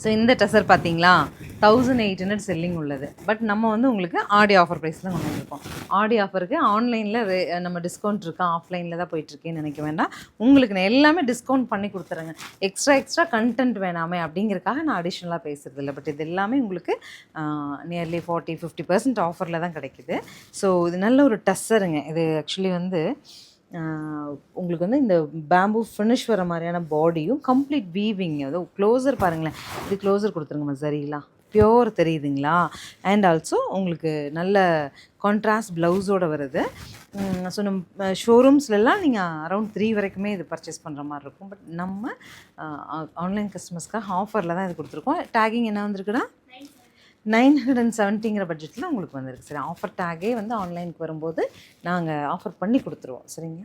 So இந்த டெசர் பார்த்தீங்களா 1800 selling உள்ளது. பட் நம்ம வந்து உங்களுக்கு ஆடி ஆஃபர் ப்ரைஸ் தான் கொண்டு வந்திருக்கோம். ஆடி ஆஃபருக்கு ஆன்லைனில் நம்ம டிஸ்கவுண்ட் இருக்கா, ஆஃப்லைனில் தான் போயிட்டுருக்கேன்னு நினைக்க வேண்டாம். உங்களுக்கு நான் எல்லாமே டிஸ்கவுண்ட் பண்ணி கொடுத்துறேங்க. எக்ஸ்ட்ரா கண்டென்ட் வேணாமே அப்படிங்கிறக்காக நான் அடிஷ்னலாக பேசுகிறது இல்லை. பட் இது எல்லாமே உங்களுக்கு நியர்லி 40-50% ஆஃபரில் தான் கிடைக்குது. ஸோ இது நல்ல ஒரு டெஸ்ஸருங்க. இது ஆக்சுவலி வந்து உங்களுக்கு வந்து இந்த பேம்பூ ஃபினிஷ் வர மாதிரியான பாடியும் கம்ப்ளீட் வீவிங். அதுவும் க்ளோசர் பாருங்களேன், இது க்ளோசர் கொடுத்துருங்க சரிங்களா, பியோர் தெரியுதுங்களா. அண்ட் ஆல்சோ உங்களுக்கு நல்ல கான்ட்ராஸ்ட் ப்ளவுஸோடு வருது. ஸோ நம்ம ஷோரூம்ஸ்லாம் நீங்கள் அரௌண்ட் 3 வரைக்குமே இது பர்ச்சேஸ் பண்ணுற மாதிரி இருக்கும். பட் நம்ம ஆன்லைன் கஸ்டமர்ஸ்க்காக ஆஃபரில் தான் இது கொடுத்துருக்கோம். டேகிங் என்ன வந்திருக்குன்னா 970ங்கிற பட்ஜெட்டில் உங்களுக்கு வந்துருக்கு. சரி, ஆஃபர் டேகே வந்து ஆன்லைனுக்கு வரும்போது நாங்கள் ஆஃபர் பண்ணி கொடுத்துருவோம். சரிங்க.